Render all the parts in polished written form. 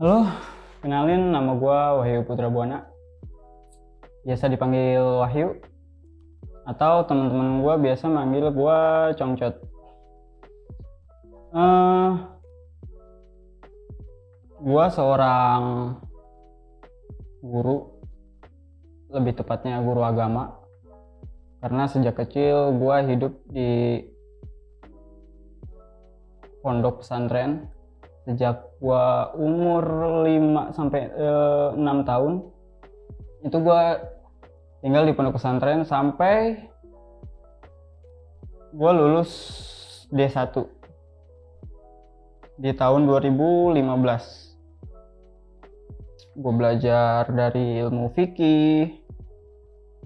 Halo, kenalin nama gue Wahyu Putra Buana. Biasa dipanggil Wahyu, atau teman-teman gue biasa manggil gue Congcot. Eh, gue seorang guru, lebih tepatnya guru agama. Karena sejak kecil gue hidup di pondok pesantren. Sejak gue umur 5 sampai 6 tahun, itu gue tinggal di pondok pesantren sampai gue lulus D1 di tahun 2015. Gue belajar dari ilmu fikih,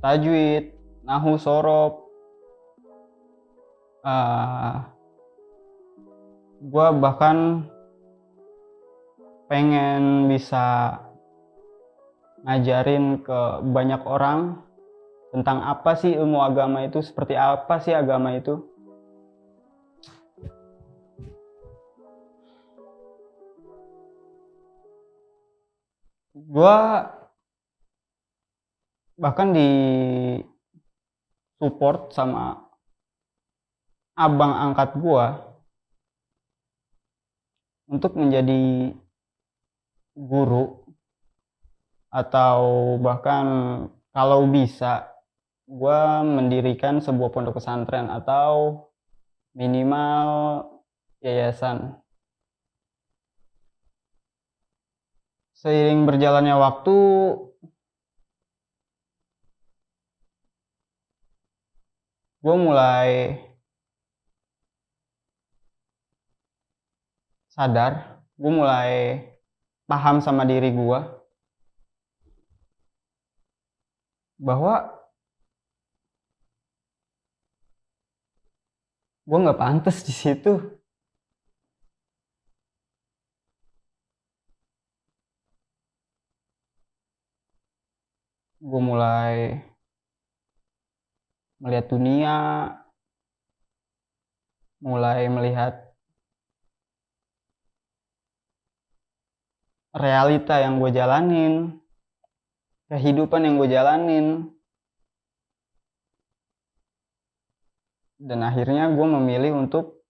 tajwid, nahwu sorof. Gue bahkan pengen bisa ngajarin ke banyak orang tentang apa sih ilmu agama itu, seperti apa sih agama itu. Gue bahkan di support sama abang angkat gue untuk menjadi guru, atau bahkan kalau bisa gue mendirikan sebuah pondok pesantren atau minimal yayasan. Seiring berjalannya waktu, gue mulai sadar, gue mulai paham sama diri gue bahwa gue nggak pantas di situ. Gue mulai melihat dunia, mulai melihat realita yang gue jalanin, kehidupan yang gue jalanin. Dan akhirnya gue memilih untuk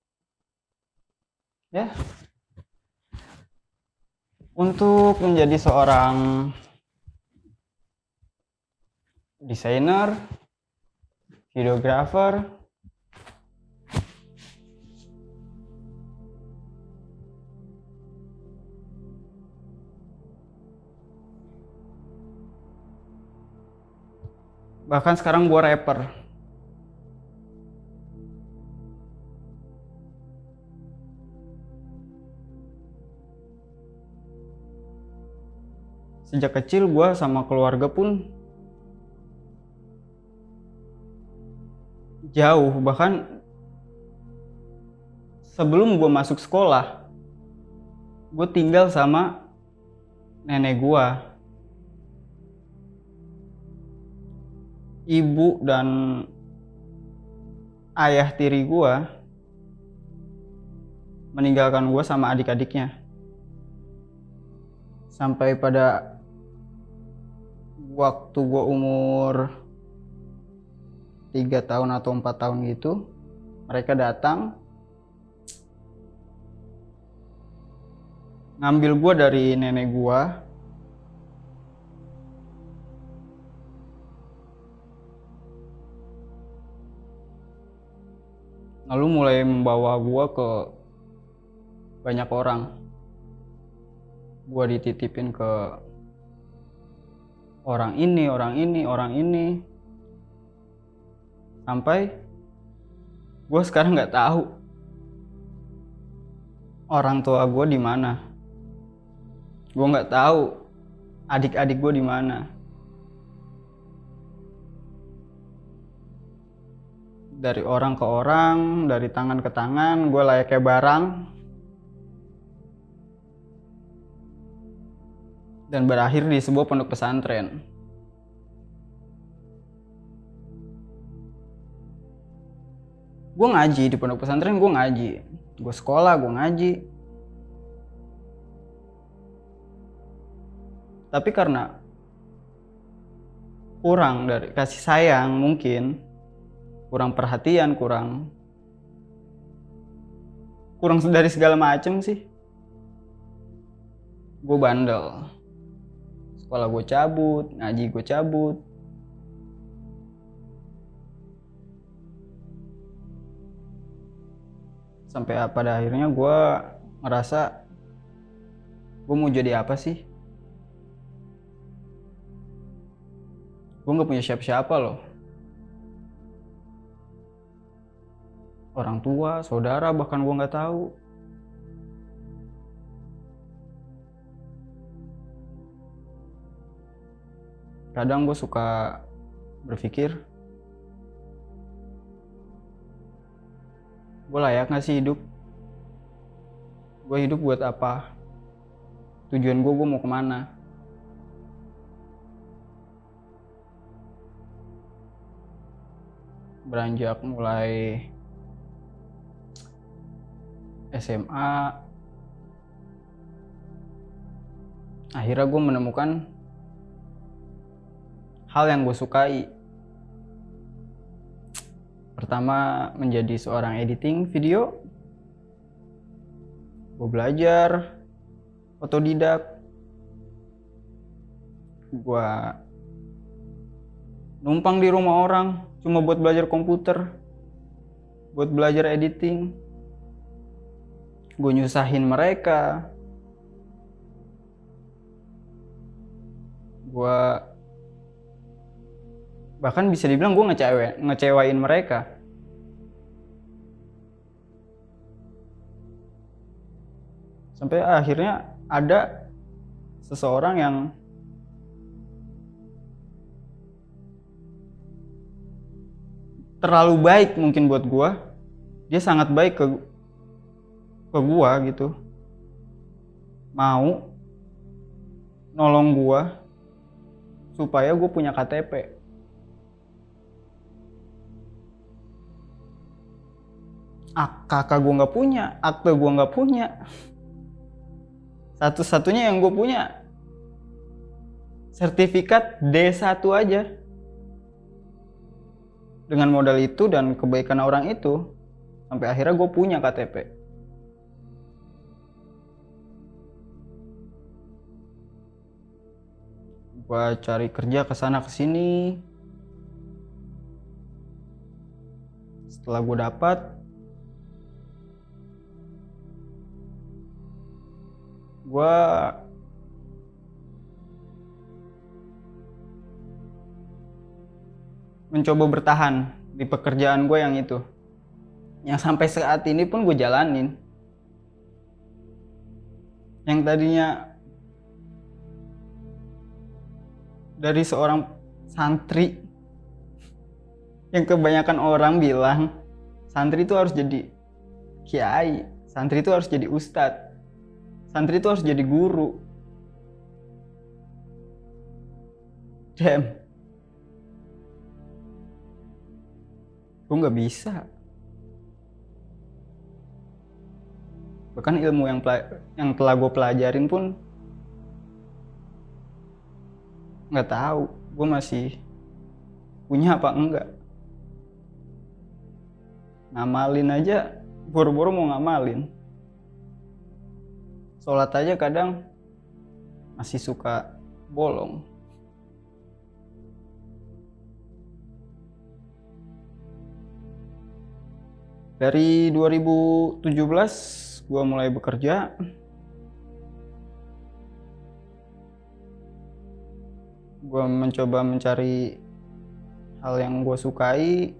menjadi seorang desainer, videographer, bahkan sekarang gue rapper. Sejak kecil gue sama keluarga pun jauh. Bahkan sebelum gue masuk sekolah, gue tinggal sama nenek gue. Ibu dan ayah tiri gue meninggalkan gue sama adik-adiknya. Sampai pada waktu gue umur 3 tahun atau 4 tahun gitu, mereka datang ngambil gue dari nenek gue, lalu mulai membawa gue ke banyak orang. Gue dititipin ke orang ini, orang ini, orang ini, sampai gue sekarang nggak tahu orang tua gue di mana. Gue nggak tahu adik-adik gue di mana. Dari orang ke orang, dari tangan ke tangan, gue layaknya barang. Dan berakhir di sebuah pondok pesantren. Gue ngaji di pondok pesantren, gue ngaji. Gue sekolah, gue ngaji. Tapi karena kurang dari kasih sayang, mungkin kurang perhatian, kurang dari segala macem sih, gue bandel. Sekolah gue cabut, ngaji gue cabut. Sampai pada akhirnya gue ngerasa gue mau jadi apa sih? Gue gak punya siapa-siapa loh. Orang tua, saudara, bahkan gue gak tahu. Kadang gue suka berpikir, gue layak gak sih hidup? Gue hidup buat apa? Tujuan gue mau kemana? Beranjak mulai SMA, akhirnya gue menemukan hal yang gue sukai. Pertama, menjadi seorang editing video. Gue belajar otodidak. Gue numpang di rumah orang cuma buat belajar komputer, buat belajar editing. Gue nyusahin mereka. Gue bahkan bisa dibilang gue ngecewain mereka. Sampai akhirnya ada seseorang yang terlalu baik mungkin buat gue. Dia sangat baik ke gue gitu. Mau nolong gue supaya gue punya KTP. Kakak gue gak punya, akte gue gak punya. Satu-satunya yang gue punya sertifikat D1 aja. Dengan modal itu dan kebaikan orang itu, sampai akhirnya gue punya KTP. Gue cari kerja kesana kesini. Setelah gue dapat, gue mencoba bertahan di pekerjaan gue yang itu, yang sampai saat ini pun gue jalanin. Yang tadinya dari seorang santri, yang kebanyakan orang bilang santri itu harus jadi kiai, santri itu harus jadi ustadz, santri itu harus jadi guru. Damn, gue gak bisa. Bahkan ilmu yang telah gue pelajarin pun gak tahu gue masih punya apa enggak. Ngamalin aja, boro-boro mau ngamalin. Sholat aja kadang masih suka bolong. Dari 2017 gue mulai bekerja. Gue mencoba mencari hal yang gue sukai.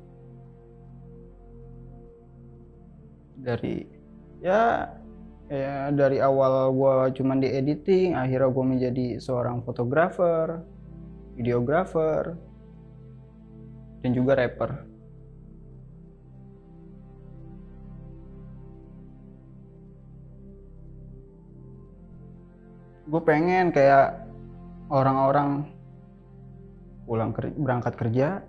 Dari awal gue cuman di editing, akhirnya gue menjadi seorang fotografer, videografer, dan juga rapper. Gue pengen kayak orang-orang berangkat kerja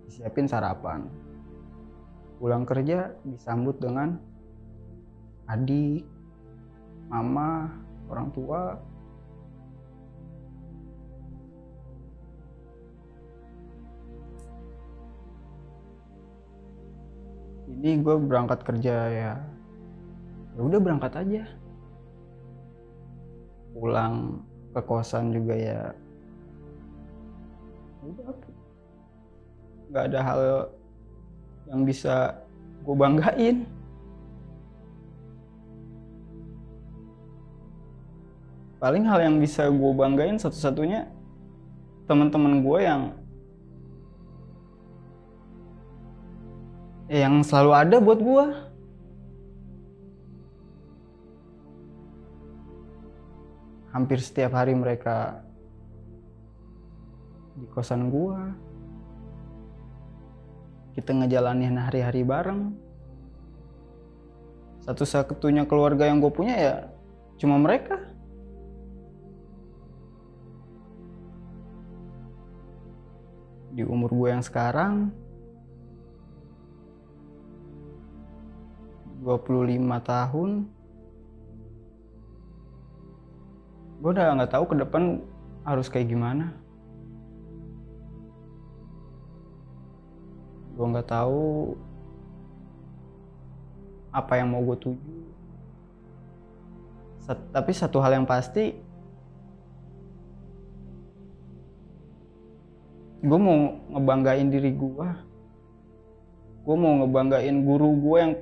disiapin sarapan, pulang kerja disambut dengan adik, mama, orang tua, ini gue berangkat kerja ya udah berangkat aja, pulang ke kosan juga ya udah, nggak ada hal yang bisa gue banggain. Paling hal yang bisa gue banggain satu-satunya teman-teman gue yang selalu ada buat gue. Hampir setiap hari mereka di kosan gue, kita ngejalanin hari-hari bareng. Satu-satunya keluarga yang gue punya ya cuma mereka. Di umur gue yang sekarang 25 tahun, gue udah nggak tahu ke depan harus kayak gimana. Gue nggak tahu apa yang mau gue tuju. Tapi satu hal yang pasti, gue mau ngebanggain diri gue. Gue mau ngebanggain guru gue yang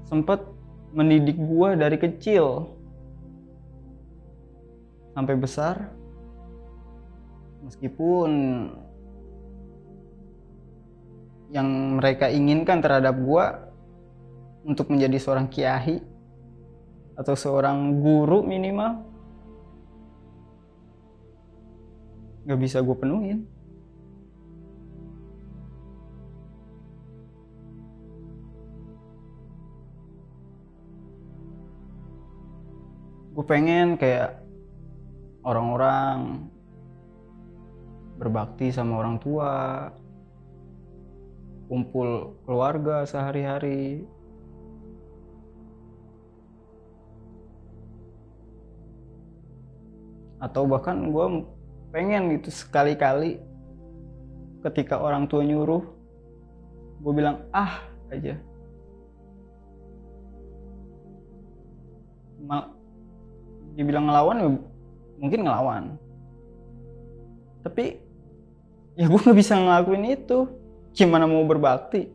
sempet mendidik gue dari kecil sampai besar. Meskipun yang mereka inginkan terhadap gue untuk menjadi seorang kiai atau seorang guru minimal, gak bisa gue penuhin. Gue pengen kayak orang-orang berbakti sama orang tua, kumpul keluarga sehari-hari. Atau bahkan gue pengen gitu sekali-kali ketika orang tua nyuruh, gue bilang ah aja. Dibilang ngelawan ya mungkin ngelawan, tapi ya gue gak bisa ngelakuin itu. Gimana mau berbakti?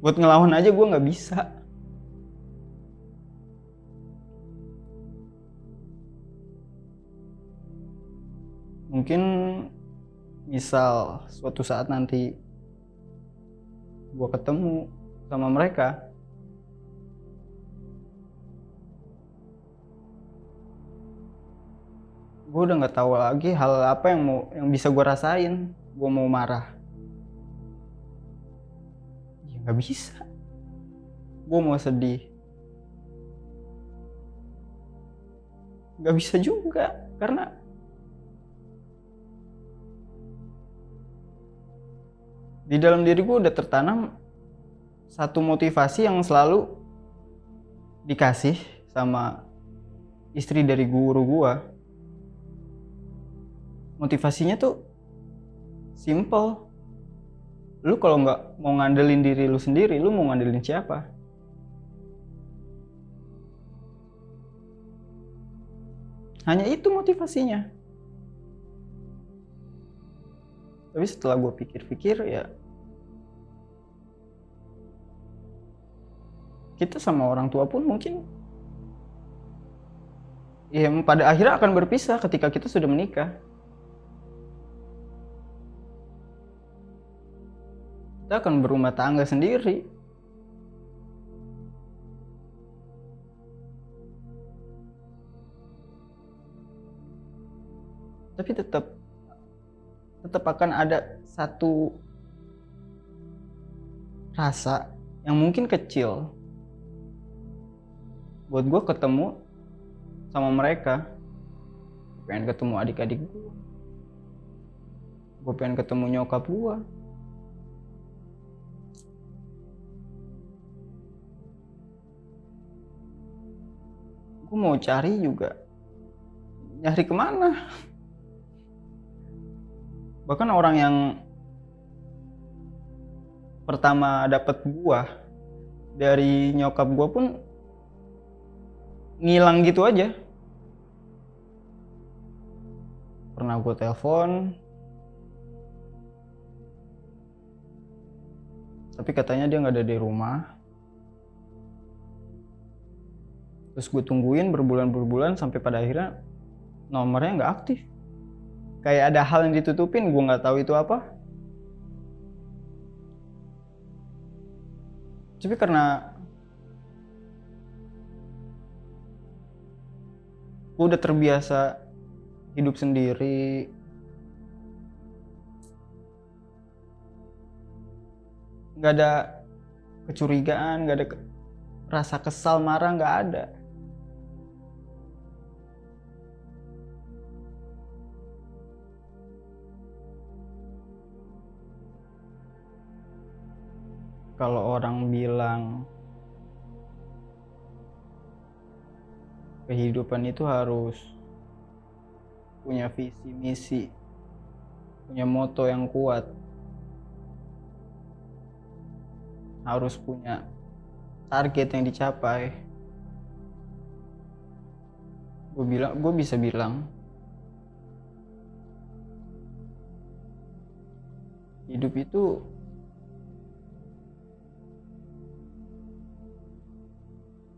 Buat ngelawan aja gue gak bisa. Mungkin misal suatu saat nanti gue ketemu sama mereka, gue udah nggak tahu lagi hal apa yang bisa gue rasain. Gue mau marah, ya nggak bisa. Gue mau sedih, nggak bisa juga, karena di dalam diri gue udah tertanam satu motivasi yang selalu dikasih sama istri dari guru gue. Motivasinya tuh simple. Lu kalau nggak mau ngandelin diri lu sendiri, lu mau ngandelin siapa? Hanya itu motivasinya. Tapi setelah gue pikir-pikir ya, kita sama orang tua pun mungkin ya pada akhirnya akan berpisah ketika kita sudah menikah. Kita akan berumah tangga sendiri. Tapi tetap akan ada satu rasa yang mungkin kecil buat gue ketemu sama mereka. Gue pengen ketemu adik-adik gue pengen ketemu nyokap gue. Gue mau cari juga, nyari kemana? Bahkan orang yang pertama dapet buah dari nyokap gue pun ngilang gitu aja. Pernah gue telepon, tapi katanya dia nggak ada di rumah. Terus gue tungguin berbulan-berbulan sampai pada akhirnya nomornya nggak aktif. Kayak ada hal yang ditutupin, gue nggak tahu itu apa. Tapi karena gue udah terbiasa hidup sendiri, nggak ada kecurigaan, nggak ada rasa kesal, marah, nggak ada. Kalau orang bilang kehidupan itu harus punya visi misi, punya moto yang kuat, harus punya target yang dicapai. Gue bisa bilang hidup itu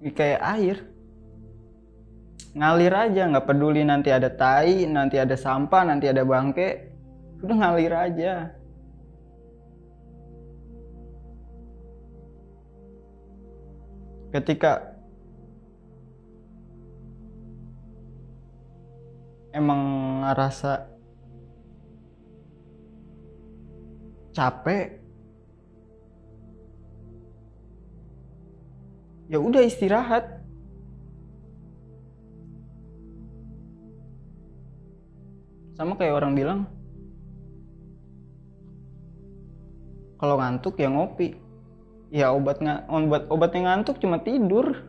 kayak air, ngalir aja, nggak peduli nanti ada tai, nanti ada sampah, nanti ada bangke, udah ngalir aja. Ketika emang ngerasa capek, ya udah istirahat. Sama kayak orang bilang, kalau ngantuk ya ngopi. Ya obatnya ngantuk cuma tidur.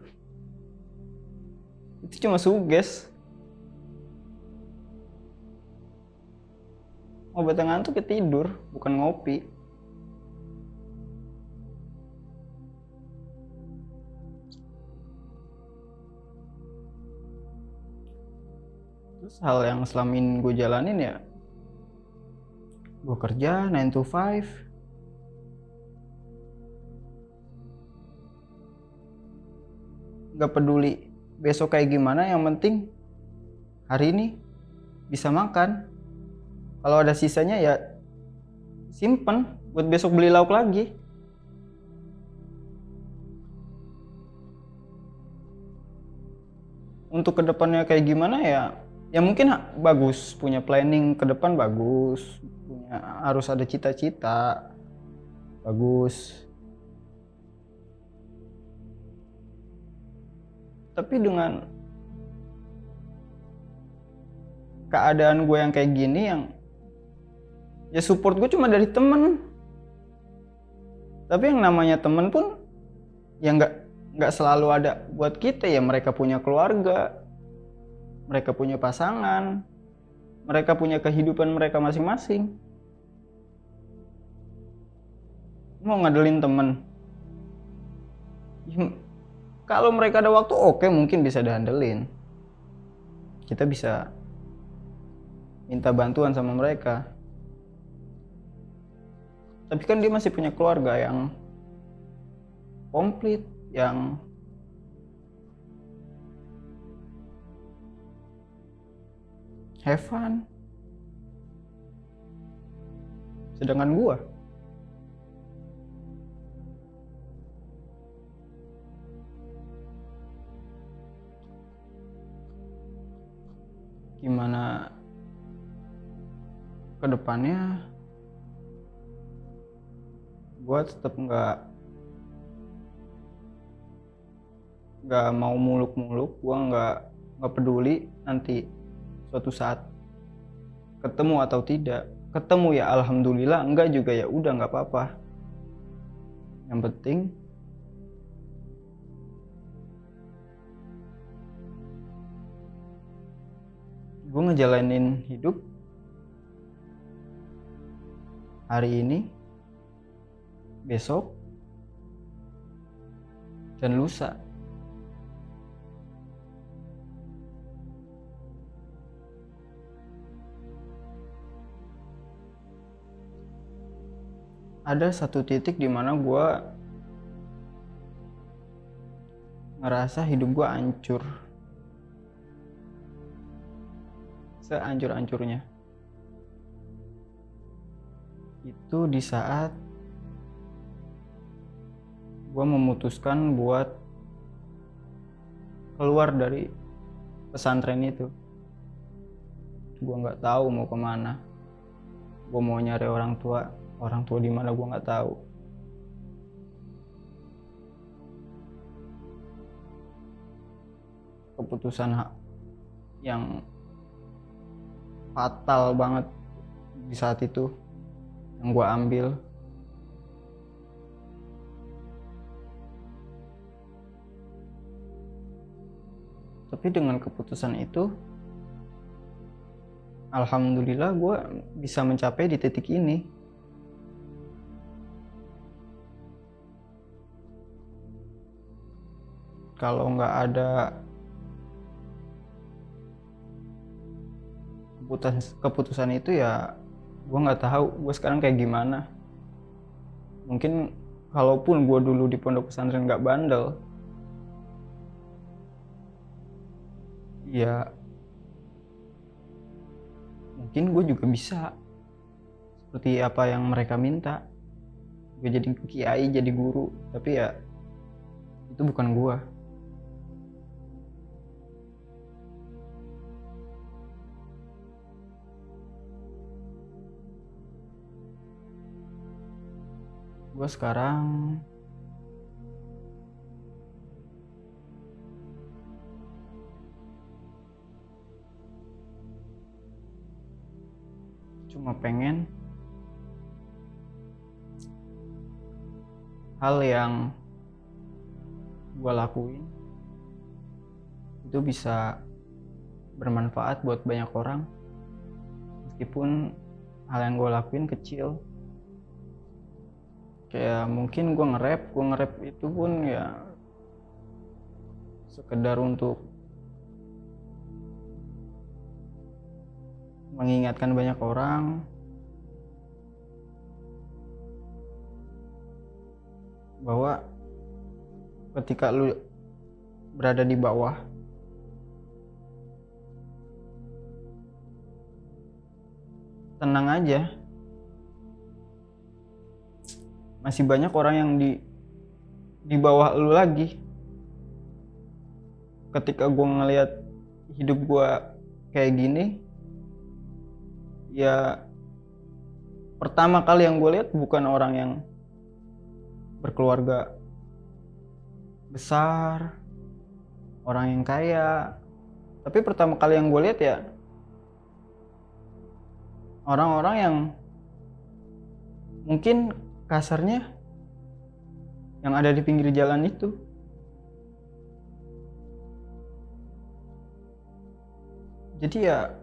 Itu cuma suges. Obatnya ngantuk ya tidur, bukan ngopi. Terus hal yang selama ini gue jalanin ya, gue kerja 9 to 5, gak peduli besok kayak gimana, yang penting hari ini bisa makan. Kalau ada sisanya ya simpen buat besok beli lauk lagi. Untuk kedepannya kayak gimana ya mungkin bagus, punya planning ke depan bagus, harus ada cita-cita bagus. Tapi dengan keadaan gue yang kayak gini, yang ya support gue cuma dari temen. Tapi yang namanya temen pun ya nggak selalu ada buat kita. Ya mereka punya keluarga, mereka punya pasangan, mereka punya kehidupan mereka masing-masing. Mau ngadelin temen, kalau mereka ada waktu oke, mungkin bisa dihandelin. Kita bisa minta bantuan sama mereka. Tapi kan dia masih punya keluarga yang komplit, yang have fun. Sedangkan gua gimana ke depannya, gue tetap nggak mau muluk-muluk. Gue nggak peduli nanti suatu saat ketemu atau tidak. Ketemu ya alhamdulillah, enggak juga ya udah, nggak apa-apa. Yang penting gue ngejalanin hidup hari ini besok, dan lusa. Ada satu titik di mana gue ngerasa hidup gue hancur, sehancur-hancurnya. Itu di saat gue memutuskan buat keluar dari pesantren itu. Gue nggak tahu mau kemana. Gue mau nyari orang tua di mana gue nggak tahu. Keputusan yang fatal banget di saat itu yang gue ambil. Tapi dengan keputusan itu, alhamdulillah gue bisa mencapai di titik ini. Kalau nggak ada keputusan itu ya gue nggak tahu gue sekarang kayak gimana. Mungkin kalaupun gue dulu di pondok pesantren nggak bandel, ya mungkin gue juga bisa seperti apa yang mereka minta. Gue jadi kiai, jadi guru, tapi ya itu bukan gue. Gue sekarang cuma pengen hal yang gue lakuin itu bisa bermanfaat buat banyak orang, meskipun hal yang gue lakuin kecil. Kayak mungkin gue nge-rap itu pun ya sekedar untuk mengingatkan banyak orang bahwa ketika lu berada di bawah, tenang aja, masih banyak orang yang di bawah lu lagi. Ketika gue ngelihat hidup gue kayak gini, ya pertama kali yang gue lihat bukan orang yang berkeluarga besar, orang yang kaya, tapi pertama kali yang gue lihat ya orang-orang yang mungkin kasarnya yang ada di pinggir jalan itu. Jadi ya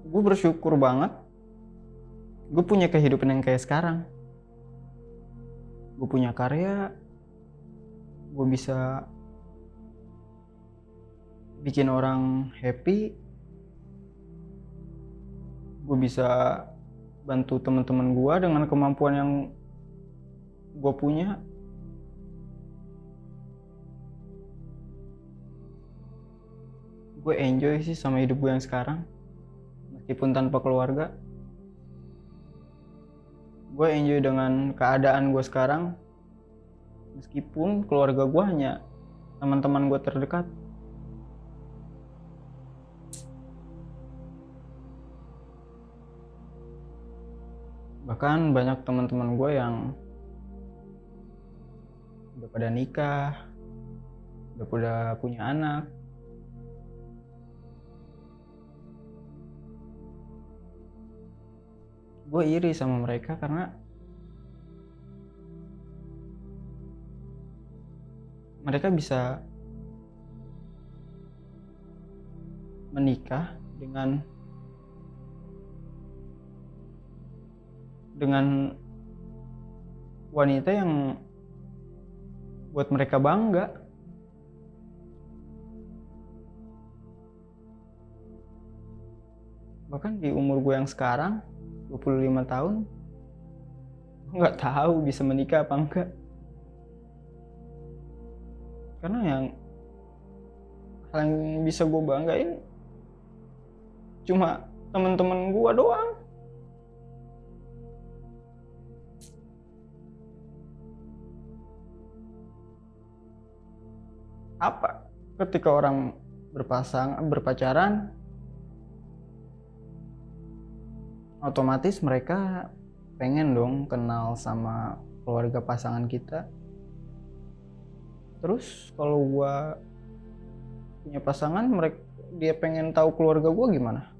gue bersyukur banget gue punya kehidupan yang kayak sekarang. Gue punya karya, gue bisa bikin orang happy, gue bisa bantu teman-teman gue dengan kemampuan yang gue punya. Gue enjoy sih sama hidup gue yang sekarang, meskipun tanpa keluarga. Gue enjoy dengan keadaan gue sekarang, meskipun keluarga gue hanya teman-teman gue terdekat. Bahkan banyak teman-teman gue yang udah pada nikah, udah pada punya anak. Gue iri sama mereka karena mereka bisa menikah dengan wanita yang buat mereka bangga. Bahkan di umur gue yang sekarang 25 tahun, gue nggak tahu bisa menikah apa enggak. Karena hal yang bisa gue banggain cuma teman-teman gue doang. Apa ketika orang berpacaran, otomatis mereka pengen dong kenal sama keluarga pasangan kita. Terus kalau gue punya pasangan, dia pengen tahu keluarga gue gimana?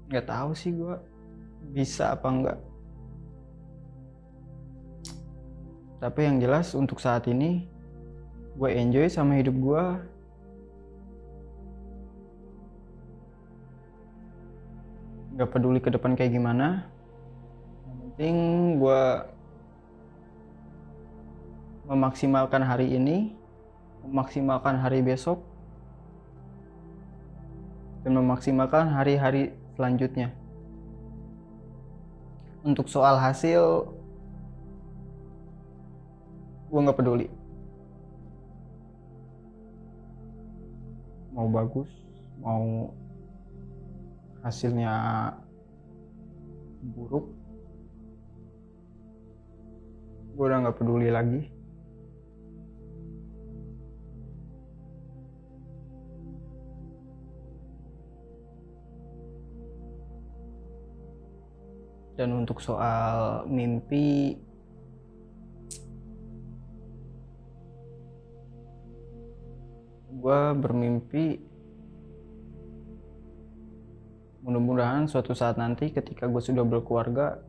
Nggak tahu sih gue bisa apa enggak. Tapi yang jelas untuk saat ini gue enjoy sama hidup gue. Nggak peduli ke depan kayak gimana. Yang penting gue memaksimalkan hari ini, memaksimalkan hari besok, dan memaksimalkan hari-hari selanjutnya. Untuk soal hasil, gue nggak peduli. Mau bagus, mau hasilnya buruk, gue udah nggak peduli lagi. Dan untuk soal mimpi, gue bermimpi mudah-mudahan suatu saat nanti ketika gue sudah berkeluarga,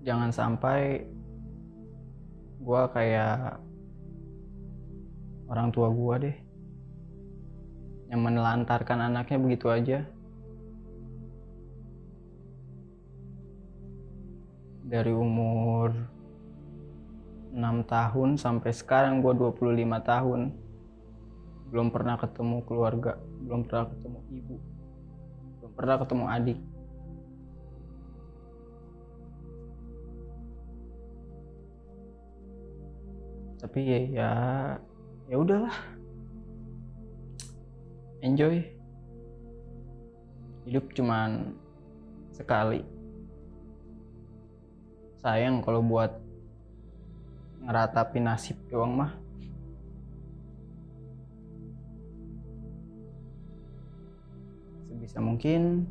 jangan sampai gue kayak orang tua gue deh, yang menelantarkan anaknya begitu aja. Dari umur 6 tahun sampai sekarang gue 25 tahun belum pernah ketemu keluarga, belum pernah ketemu ibu, belum pernah ketemu adik. Tapi ya udahlah, enjoy. Hidup cuman sekali. Sayang kalau buat ngeratapi nasib doang mah. Sebisa mungkin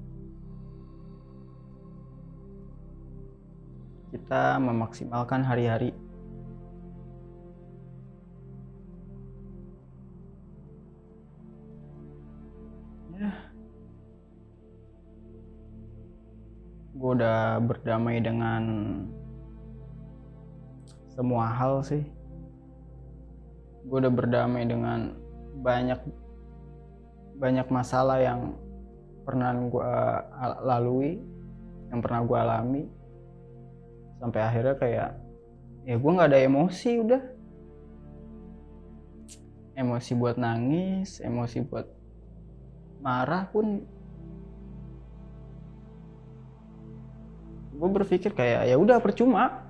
kita memaksimalkan hari-hari. Ya, gue udah berdamai dengan semua hal sih. Gue udah berdamai dengan banyak masalah yang pernah gue lalui, yang pernah gue alami, sampai akhirnya kayak ya gue nggak ada emosi. Udah emosi buat nangis, emosi buat marah pun gue berpikir kayak ya udah percuma.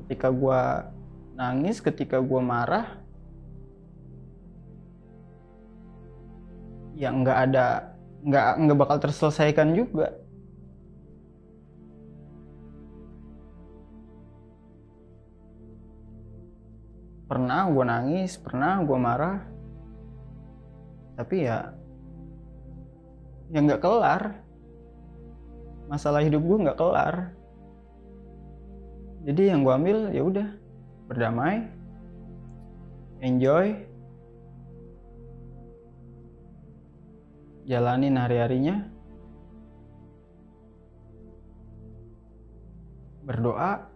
Ketika gue nangis, ketika gue marah, ya nggak bakal terselesaikan juga. Pernah gue nangis, pernah gue marah, tapi ya nggak kelar. Masalah hidup gue nggak kelar. Jadi yang gue ambil ya udah berdamai, enjoy, jalanin hari-harinya, berdoa,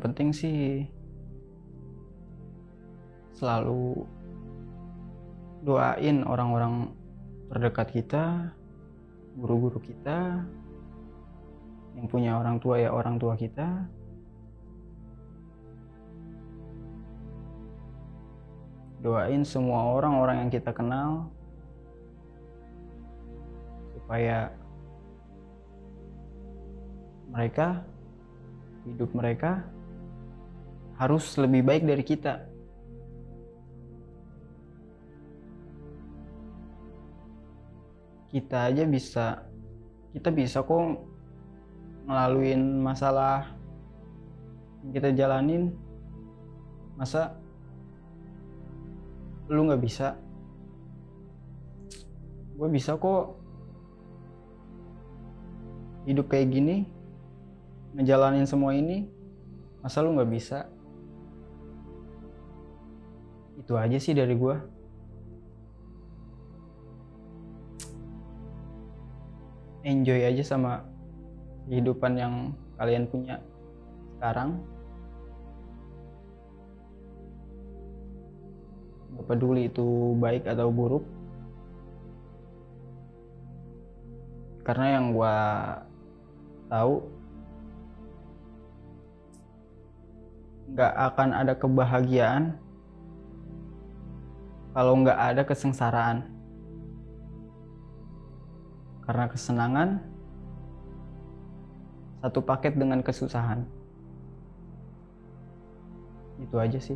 yang penting sih selalu doain orang-orang terdekat kita, guru-guru kita, yang punya orang tua ya orang tua kita. Doain semua orang-orang yang kita kenal supaya mereka, hidup mereka harus lebih baik dari kita. Kita bisa kok ngelaluin masalah yang kita jalanin. Masa lu nggak bisa? Gue bisa kok hidup kayak gini, ngejalanin semua ini. Masa lu nggak bisa? Itu aja sih dari gue. Enjoy aja sama kehidupan yang kalian punya sekarang. Gak peduli itu baik atau buruk. Karena yang gue tahu, gak akan ada kebahagiaan kalau gak ada kesengsaraan. Karena kesenangan satu paket dengan kesusahan. Itu aja sih.